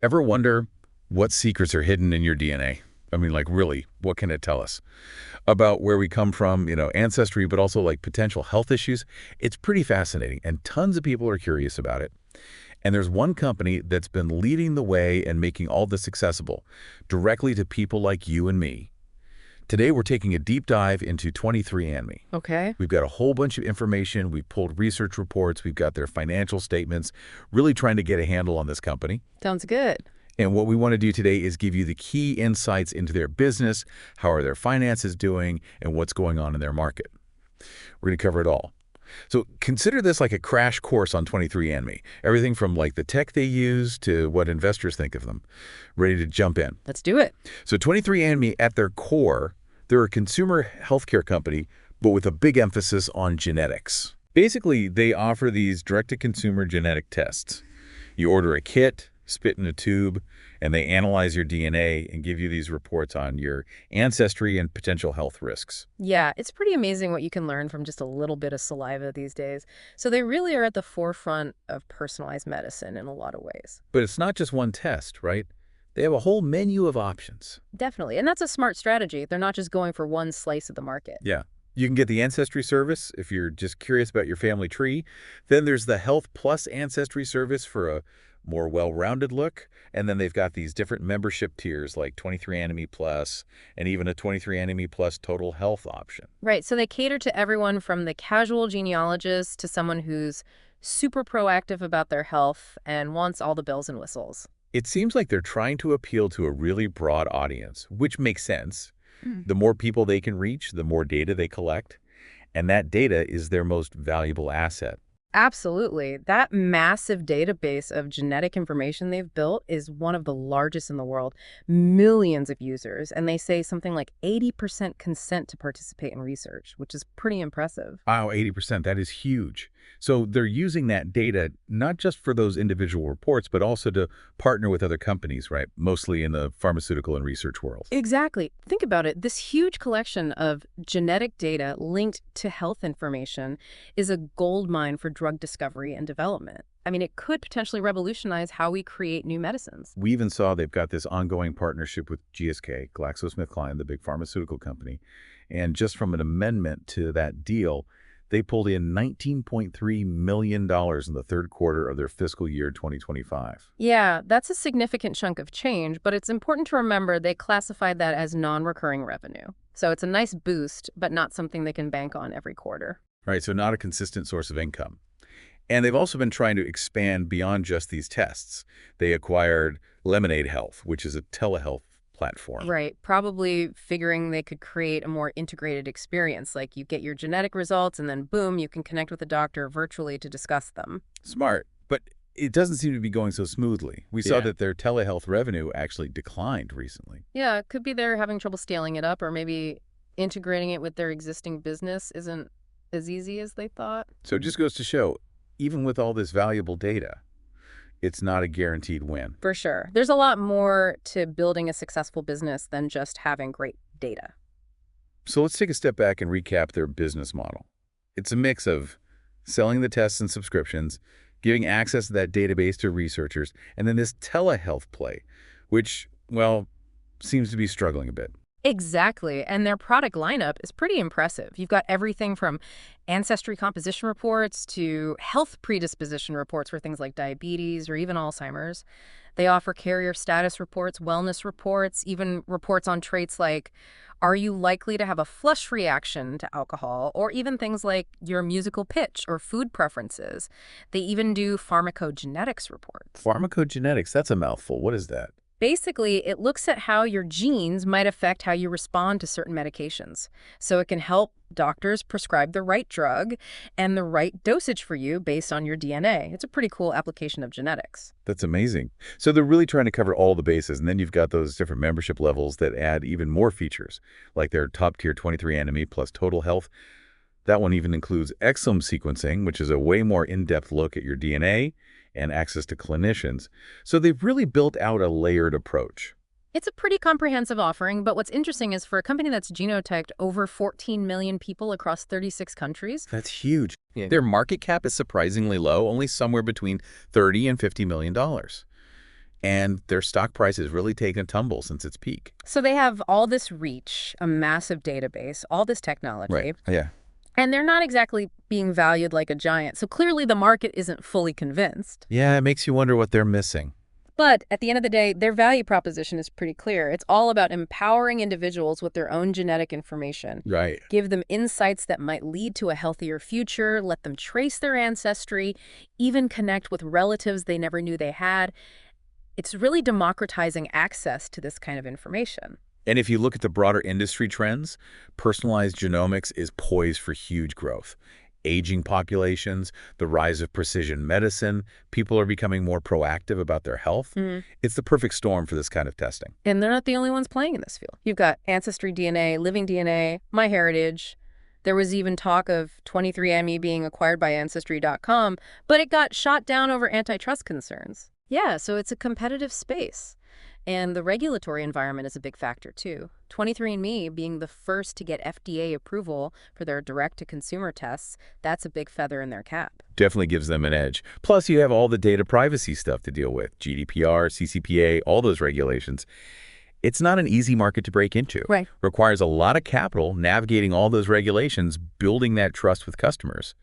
Ever wonder what secrets are hidden in your DNA? I mean, like, really, what can it tell us about where we come from, ancestry, but also like potential health issues? It's pretty fascinating, and tons of people are curious about it. And there's one company that's been leading the way and making all this accessible directly to people like you and me. Today, we're taking a deep dive into 23andMe. Okay. We've got a whole bunch of information. We've pulled research reports. We've got their financial statements, really trying to get a handle on this company. Sounds good. And what we want to do today is give you the key insights into their business, how are their finances doing, and what's going on in their market. We're going to cover it all. So consider this like a crash course on 23andMe. Everything from like the tech they use to what investors think of them. Ready to jump in. Let's do it. So 23andMe, at their core, they're a consumer healthcare company, but with a big emphasis on genetics. Basically, they offer these direct-to-consumer genetic tests. You order a kit, spit in a tube, and they analyze your DNA and give you these reports on your ancestry and potential health risks. Yeah, it's pretty amazing what you can learn from just a little bit of saliva these days. So they really are at the forefront of personalized medicine in a lot of ways. But it's not just one test, right? They have a whole menu of options. Definitely. And that's a smart strategy. They're not just going for one slice of the market. Yeah. You can get the Ancestry service if you're just curious about your family tree. Then there's the Health Plus Ancestry service for a more well-rounded look. And then they've got these different membership tiers like 23andMe Plus and even a 23andMe Plus Total Health option. Right. So they cater to everyone from the casual genealogist to someone who's super proactive about their health and wants all the bells and whistles. It seems like they're trying to appeal to a really broad audience, which makes sense. Mm. The more people they can reach, the more data they collect, and that data is their most valuable asset. Absolutely. That massive database of genetic information they've built is one of the largest in the world. Millions of users, and they say something like 80% consent to participate in research, which is pretty impressive. Wow, 80%, that is huge. So they're using that data not just for those individual reports, but also to partner with other companies, right? Mostly in the pharmaceutical and research world. Exactly. Think about it. This huge collection of genetic data linked to health information is a gold mine for drug discovery and development. I mean, it could potentially revolutionize how we create new medicines. We even saw they've got this ongoing partnership with GSK, GlaxoSmithKline, the big pharmaceutical company. And just from an amendment to that deal, they pulled in $19.3 million in the third quarter of their fiscal year 2025. Yeah, that's a significant chunk of change, but it's important to remember they classified that as non-recurring revenue. So it's a nice boost, but not something they can bank on every quarter. Right, so not a consistent source of income. And they've also been trying to expand beyond just these tests. They acquired Lemonade Health, which is a telehealth platform. Right, probably figuring they could create a more integrated experience, like you get your genetic results and then boom, you can connect with a doctor virtually to discuss them. Smart, but it doesn't seem to be going so smoothly. We saw Yeah. that their telehealth revenue actually declined recently. Yeah, it could be they're having trouble scaling it up, or maybe integrating it with their existing business isn't as easy as they thought. So it just goes to show, even with all this valuable data, it's not a guaranteed win. For sure. There's a lot more to building a successful business than just having great data. So let's take a step back and recap their business model. It's a mix of selling the tests and subscriptions, giving access to that database to researchers, and then this telehealth play, which, well, seems to be struggling a bit. Exactly. And their product lineup is pretty impressive. You've got everything from ancestry composition reports to health predisposition reports for things like diabetes or even Alzheimer's. They offer carrier status reports, wellness reports, even reports on traits like, are you likely to have a flush reaction to alcohol, or even things like your musical pitch or food preferences. They even do pharmacogenetics reports. Pharmacogenetics, that's a mouthful. What is that? Basically, it looks at how your genes might affect how you respond to certain medications. So it can help doctors prescribe the right drug and the right dosage for you based on your DNA. It's a pretty cool application of genetics. That's amazing. So they're really trying to cover all the bases, and then you've got those different membership levels that add even more features, like their top-tier 23andMe plus Total Health. That one even includes exome sequencing, which is a way more in-depth look at your DNA, and access to clinicians. So they've really built out a layered approach. It's a pretty comprehensive offering, but what's interesting is for a company that's genotyped over 14 million people across 36 countries. That's huge. Yeah. Their market cap is surprisingly low, only somewhere between $30 and $50 million. And their stock price has really taken a tumble since its peak. So they have all this reach, a massive database, all this Right. technology, Yeah. and they're not exactly being valued like a giant. So clearly the market isn't fully convinced. Yeah, it makes you wonder what they're missing. But at the end of the day, their value proposition is pretty clear. It's all about empowering individuals with their own genetic information. Right. Give them insights that might lead to a healthier future, let them trace their ancestry, even connect with relatives they never knew they had. It's really democratizing access to this kind of information. And if you look at the broader industry trends, personalized genomics is poised for huge growth. Aging populations, the rise of precision medicine, people are becoming more proactive about their health. Mhm. It's the perfect storm for this kind of testing. And they're not the only ones playing in this field. You've got Ancestry DNA, Living DNA, MyHeritage. There was even talk of 23andMe being acquired by Ancestry.com, but it got shot down over antitrust concerns. Yeah, so it's a competitive space. And the regulatory environment is a big factor, too. 23andMe being the first to get FDA approval for their direct-to-consumer tests, that's a big feather in their cap. Definitely gives them an edge. Plus, you have all the data privacy stuff to deal with, GDPR, CCPA, all those regulations. It's not an easy market to break into. Right. Requires a lot of capital navigating all those regulations, building that trust with customers.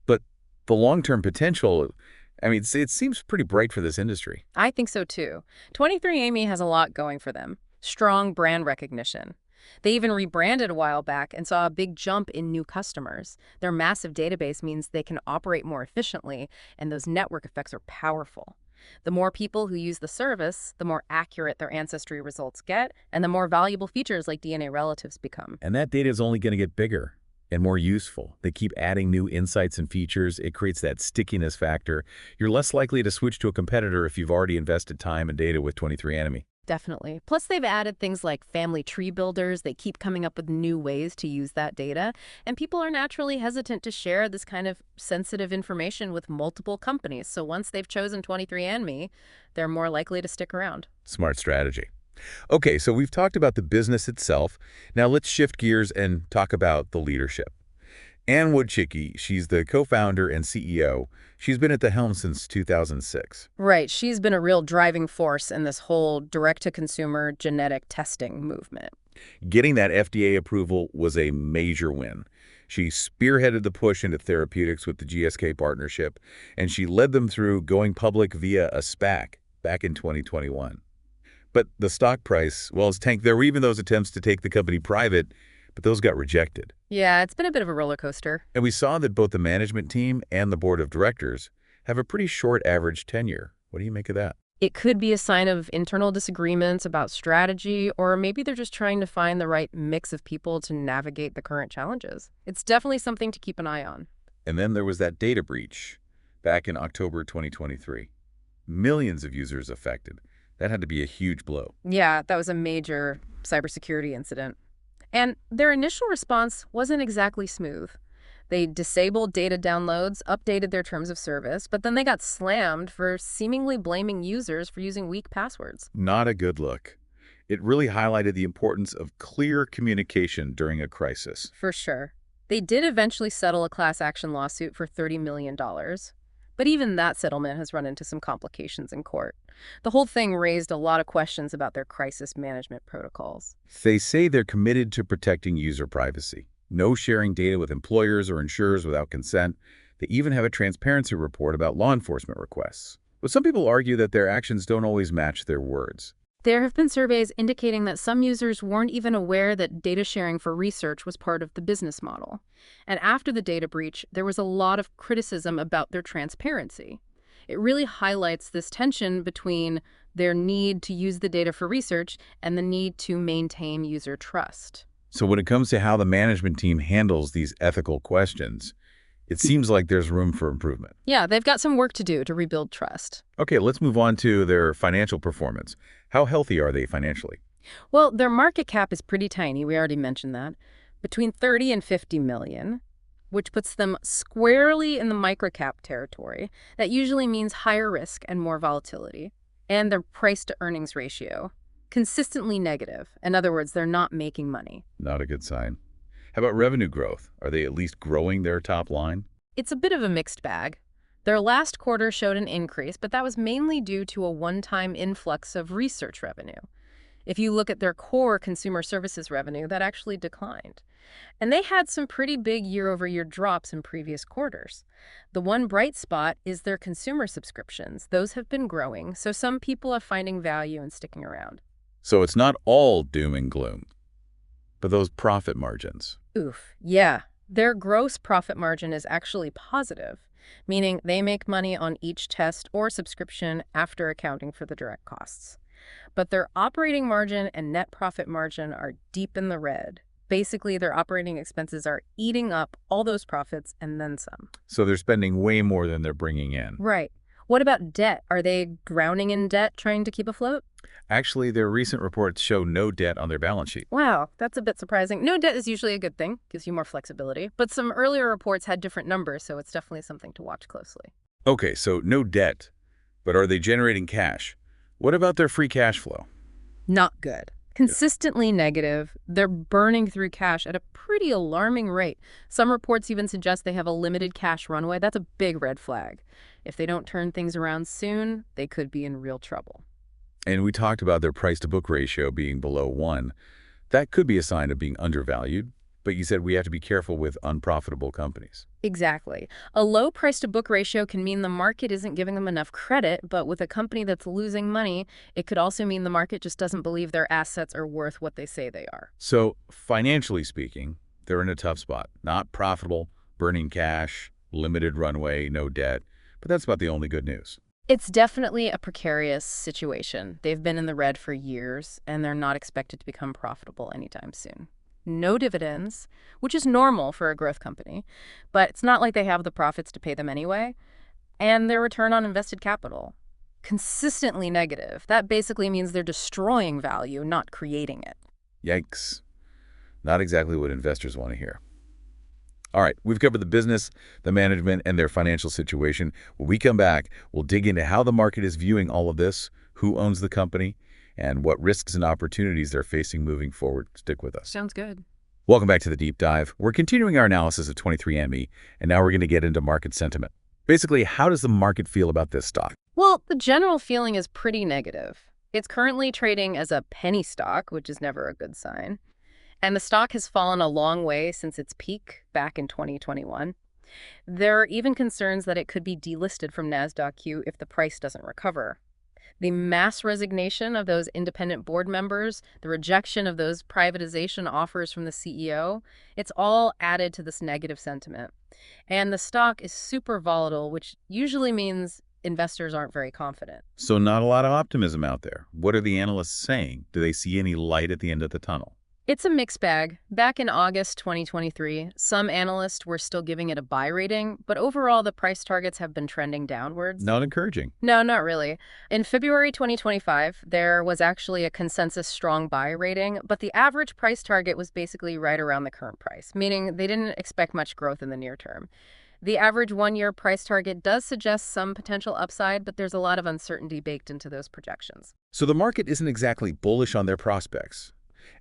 But the long-term potential, I mean, it seems pretty bright for this industry. I think so, too. 23andMe has a lot going for them. Strong brand recognition. They even rebranded a while back and saw a big jump in new customers. Their massive database means they can operate more efficiently, and those network effects are powerful. The more people who use the service, the more accurate their ancestry results get, and the more valuable features like DNA relatives become. And that data is only going to get bigger and more useful. They keep adding new insights and features. It creates that stickiness factor. You're less likely to switch to a competitor if you've already invested time and data with 23andMe. Definitely. Plus, they've added things like family tree builders. They keep coming up with new ways to use that data. And people are naturally hesitant to share this kind of sensitive information with multiple companies. So once they've chosen 23andMe, they're more likely to stick around. Smart strategy. Okay, so we've talked about the business itself. Now let's shift gears and talk about the leadership. Ann Woodchicky, she's the co-founder and CEO. She's been at the helm since 2006. Right. She's been a real driving force in this whole direct-to-consumer genetic testing movement. Getting that FDA approval was a major win. She spearheaded the push into therapeutics with the GSK partnership, and she led them through going public via a SPAC back in 2021. But the stock price, well, it's tanked. There were even those attempts to take the company private, but those got rejected. Yeah, it's been a bit of a roller coaster. And we saw that both the management team and the board of directors have a pretty short average tenure. What do you make of that? It could be a sign of internal disagreements about strategy, or maybe they're just trying to find the right mix of people to navigate the current challenges. It's definitely something to keep an eye on. And then there was that data breach back in October 2023. Millions of users affected. That had to be a huge blow. Yeah, that was a major cybersecurity incident. And their initial response wasn't exactly smooth. They disabled data downloads, updated their terms of service, but then they got slammed for seemingly blaming users for using weak passwords. Not a good look. It really highlighted the importance of clear communication during a crisis. For sure. They did eventually settle a class action lawsuit for $30 million. But even that settlement has run into some complications in court. The whole thing raised a lot of questions about their crisis management protocols. They say they're committed to protecting user privacy. No sharing data with employers or insurers without consent. They even have a transparency report about law enforcement requests. But some people argue that their actions don't always match their words. There have been surveys indicating that some users weren't even aware that data sharing for research was part of the business model. And after the data breach, there was a lot of criticism about their transparency. It really highlights this tension between their need to use the data for research and the need to maintain user trust. So when it comes to how the management team handles these ethical questions, it seems like there's room for improvement. Yeah, they've got some work to do to rebuild trust. Okay, let's move on to their financial performance. How healthy are they financially? Well, their market cap is pretty tiny. We already mentioned that. Between 30 and 50 million, which puts them squarely in the microcap territory. That usually means higher risk and more volatility. And their price-to-earnings ratio, consistently negative. In other words, they're not making money. Not a good sign. How about revenue growth? Are they at least growing their top line? It's a bit of a mixed bag. Their last quarter showed an increase, but that was mainly due to a one-time influx of research revenue. If you look at their core consumer services revenue, that actually declined. And they had some pretty big year-over-year drops in previous quarters. The one bright spot is their consumer subscriptions. Those have been growing, so some people are finding value and sticking around. So it's not all doom and gloom, but those profit margins. Oof, yeah. Their gross profit margin is actually positive, meaning they make money on each test or subscription after accounting for the direct costs. But their operating margin and net profit margin are deep in the red. Basically, their operating expenses are eating up all those profits and then some. So they're spending way more than they're bringing in. Right. What about debt? Are they drowning in debt trying to keep afloat? Actually, their recent reports show no debt on their balance sheet. Wow, that's a bit surprising. No debt is usually a good thing, gives you more flexibility. But some earlier reports had different numbers, so it's definitely something to watch closely. Okay, so no debt, but are they generating cash? What about their free cash flow? Not good. Consistently negative, they're burning through cash at a pretty alarming rate. Some reports even suggest they have a limited cash runway. That's a big red flag. If they don't turn things around soon, they could be in real trouble. And we talked about their price-to-book ratio being below 1. That could be a sign of being undervalued, but you said we have to be careful with unprofitable companies. Exactly. A low price-to-book ratio can mean the market isn't giving them enough credit, but with a company that's losing money, it could also mean the market just doesn't believe their assets are worth what they say they are. So, financially speaking, they're in a tough spot. Not profitable, burning cash, limited runway, no debt, but that's about the only good news. It's definitely a precarious situation. They've been in the red for years, and they're not expected to become profitable anytime soon. No dividends, which is normal for a growth company, but it's not like they have the profits to pay them anyway. And their return on invested capital, consistently negative. That basically means they're destroying value, not creating it. Yikes. Not exactly what investors want to hear. All right, we've covered the business, the management, and their financial situation. When we come back, we'll dig into how the market is viewing all of this, who owns the company, and what risks and opportunities they're facing moving forward. Stick with us. Sounds good. Welcome back to the Deep Dive. We're continuing our analysis of 23andMe, and now we're going to get into market sentiment. Basically, how does the market feel about this stock? Well, the general feeling is pretty negative. It's currently trading as a penny stock, which is never a good sign. And the stock has fallen a long way since its peak back in 2021. There are even concerns that it could be delisted from NASDAQ if the price doesn't recover. The mass resignation of those independent board members, the rejection of those privatization offers from the CEO, it's all added to this negative sentiment. And the stock is super volatile, which usually means investors aren't very confident. So not a lot of optimism out there. What are the analysts saying? Do they see any light at the end of the tunnel? It's a mixed bag. Back in August 2023, some analysts were still giving it a buy rating, but overall the price targets have been trending downwards. Not encouraging. No, not really. In February 2025, there was actually a consensus strong buy rating, but the average price target was basically right around the current price, meaning they didn't expect much growth in the near term. The average one-year price target does suggest some potential upside, but there's a lot of uncertainty baked into those projections. So the market isn't exactly bullish on their prospects.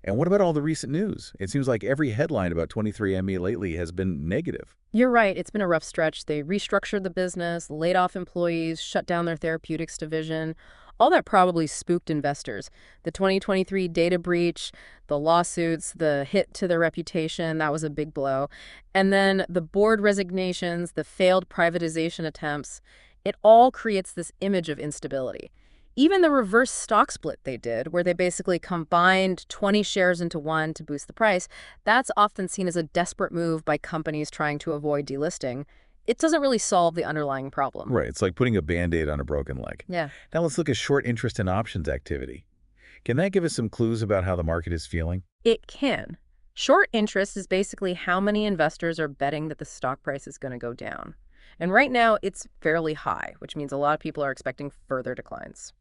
And what about all the recent news? It seems like every headline about 23andMe lately has been negative. You're right. It's been a rough stretch. They restructured the business, laid off employees, shut down their therapeutics division. All that probably spooked investors. The 2023 data breach, the lawsuits, the hit to their reputation, that was a big blow. And then the board resignations, the failed privatization attempts, it all creates this image of instability. Even the reverse stock split they did, where they basically combined 20 shares into one to boost the price, that's often seen as a desperate move by companies trying to avoid delisting. It doesn't really solve the underlying problem. Right. It's like putting a Band-Aid on a broken leg. Yeah. Now let's look at short interest and options activity. Can that give us some clues about how the market is feeling? It can. Short interest is basically how many investors are betting that the stock price is going to go down. And right now, it's fairly high, which means a lot of people are expecting further declines.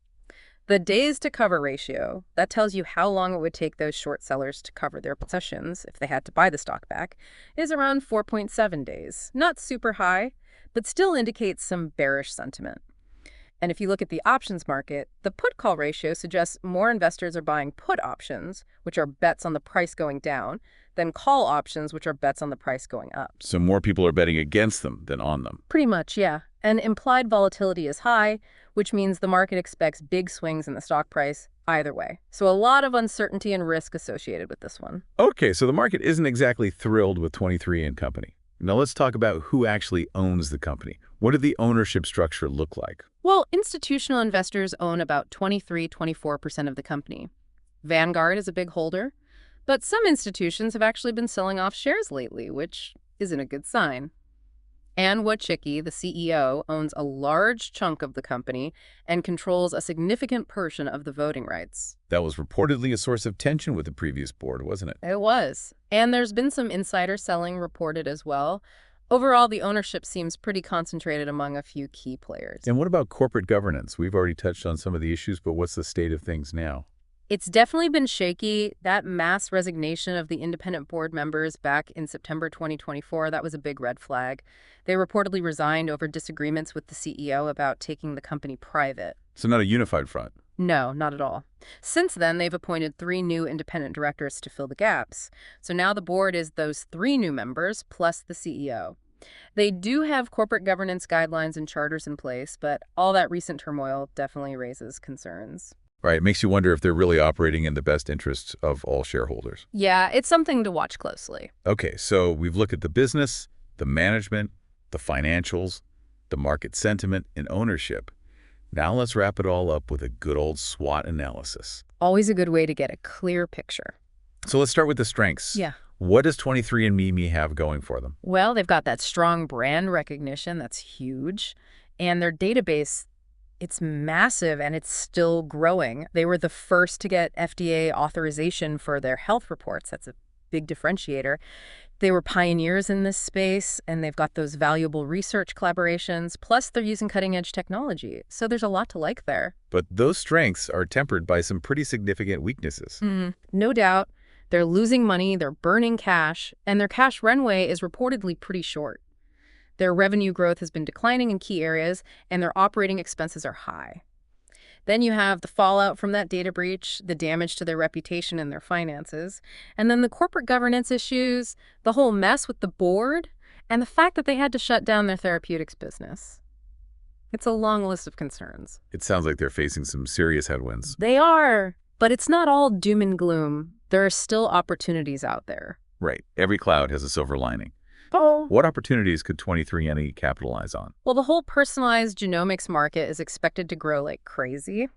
The days to cover ratio, that tells you how long it would take those short sellers to cover their positions if they had to buy the stock back, is around 4.7 days. Not super high, but still indicates some bearish sentiment. And if you look at the options market, the put-call ratio suggests more investors are buying put options, which are bets on the price going down, than call options, which are bets on the price going up. So more people are betting against them than on them. Pretty much, yeah. And implied volatility is high, which means the market expects big swings in the stock price either way. So a lot of uncertainty and risk associated with this one. Okay, so the market isn't exactly thrilled with 23 and Company. Now let's talk about who actually owns the company. What did the ownership structure look like? Well, institutional investors own about 24% of the company. Vanguard is a big holder, but some institutions have actually been selling off shares lately, which isn't a good sign. Anne Wojcicki, the CEO, owns a large chunk of the company and controls a significant portion of the voting rights. That was reportedly a source of tension with the previous board, wasn't it? It was. And there's been some insider selling reported as well. Overall, the ownership seems pretty concentrated among a few key players. And what about corporate governance? We've already touched on some of the issues, but what's the state of things now? It's definitely been shaky. That mass resignation of the independent board members back in September 2024, that was a big red flag. They reportedly resigned over disagreements with the CEO about taking the company private. So not a unified front. No, not at all. Since then, they've appointed 3 new independent directors to fill the gaps. So now the board is those 3 new members plus the CEO. They do have corporate governance guidelines and charters in place, but all that recent turmoil definitely raises concerns. Right, it makes you wonder if they're really operating in the best interests of all shareholders. Yeah, it's something to watch closely. Okay, so we've looked at the business, the management, the financials, the market sentiment, and ownership. Now let's wrap it all up with a good old SWOT analysis. Always a good way to get a clear picture. So let's start with the strengths. Yeah. What does 23andMe have going for them? Well, they've got that strong brand recognition. That's huge. And their database, it's massive and it's still growing. They were the first to get FDA authorization for their health reports. That's a big differentiator. They were pioneers in this space, and they've got those valuable research collaborations, plus they're using cutting-edge technology. So there's a lot to like there. But those strengths are tempered by some pretty significant weaknesses. No doubt. They're losing money, they're burning cash, and their cash runway is reportedly pretty short. Their revenue growth has been declining in key areas, and their operating expenses are high. Then you have the fallout from that data breach, the damage to their reputation and their finances, and then the corporate governance issues, the whole mess with the board, and the fact that they had to shut down their therapeutics business. It's a long list of concerns. It sounds like they're facing some serious headwinds. They are, but it's not all doom and gloom. There are still opportunities out there. Right. Every cloud has a silver lining. Oh. What opportunities could 23andMe capitalize on? Well, the whole personalized genomics market is expected to grow like crazy.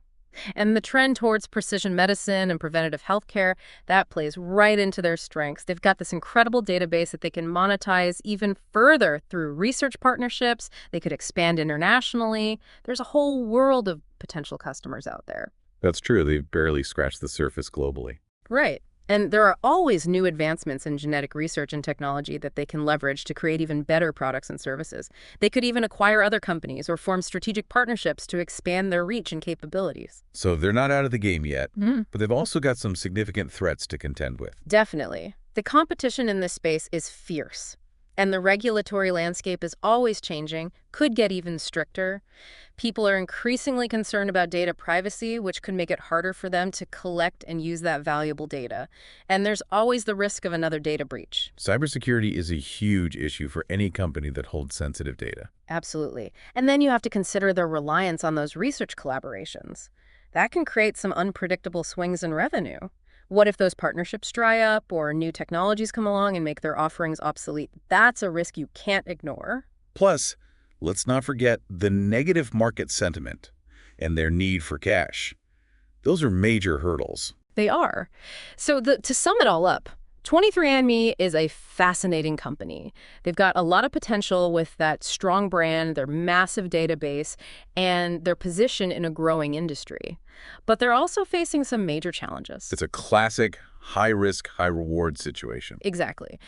And the trend towards precision medicine and preventative healthcare, that plays right into their strengths. They've got this incredible database that they can monetize even further through research partnerships. They could expand internationally. There's a whole world of potential customers out there. That's true. They've barely scratched the surface globally. Right. And there are always new advancements in genetic research and technology that they can leverage to create even better products and services. They could even acquire other companies or form strategic partnerships to expand their reach and capabilities. So they're not out of the game yet, but they've also got some significant threats to contend with. Definitely. The competition in this space is fierce, and the regulatory landscape is always changing, could get even stricter. People are increasingly concerned about data privacy, which could make it harder for them to collect and use that valuable data. And there's always the risk of another data breach. Cybersecurity is a huge issue for any company that holds sensitive data. Absolutely. And then you have to consider their reliance on those research collaborations. That can create some unpredictable swings in revenue. What if those partnerships dry up or new technologies come along and make their offerings obsolete? That's a risk you can't ignore. Plus, let's not forget the negative market sentiment and their need for cash. Those are major hurdles. They are. So to sum it all up, 23andMe is a fascinating company. They've got a lot of potential with that strong brand, their massive database, and their position in a growing industry. But they're also facing some major challenges. It's a classic high-risk, high-reward situation. Exactly.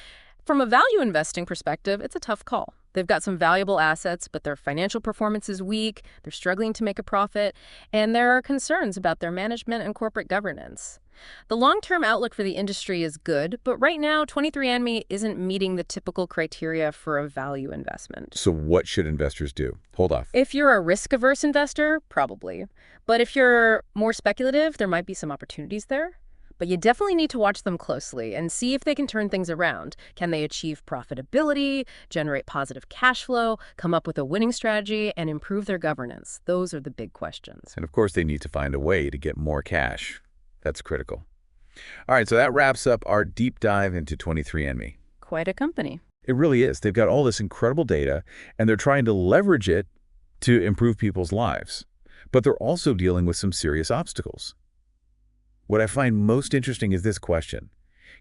From a value investing perspective, it's a tough call. They've got some valuable assets, but their financial performance is weak, they're struggling to make a profit, and there are concerns about their management and corporate governance. The long-term outlook for the industry is good, but right now, 23andMe isn't meeting the typical criteria for a value investment. So what should investors do? Hold off. If you're a risk-averse investor, probably. But if you're more speculative, there might be some opportunities there. But you definitely need to watch them closely and see if they can turn things around. Can they achieve profitability, generate positive cash flow, come up with a winning strategy, and improve their governance? Those are the big questions. And of course, they need to find a way to get more cash. That's critical. All right, so that wraps up our deep dive into 23andMe. Quite a company. It really is. They've got all this incredible data, and they're trying to leverage it to improve people's lives. But they're also dealing with some serious obstacles. What I find most interesting is this question.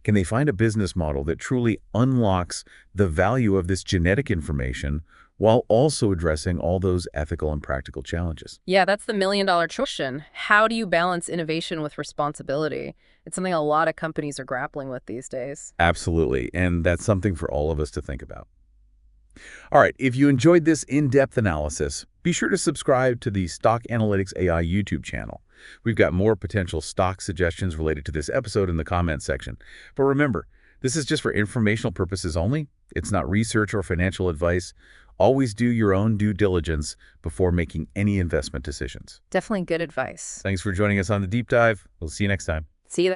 Can they find a business model that truly unlocks the value of this genetic information while also addressing all those ethical and practical challenges? Yeah, that's the million-dollar question. How do you balance innovation with responsibility? It's something a lot of companies are grappling with these days. Absolutely, and that's something for all of us to think about. All right, if you enjoyed this in-depth analysis, be sure to subscribe to the Stock Analytics AI YouTube channel. We've got more potential stock suggestions related to this episode in the comments section. But remember, this is just for informational purposes only. It's not research or financial advice. Always do your own due diligence before making any investment decisions. Definitely good advice. Thanks for joining us on the deep dive. We'll see you next time. See you then.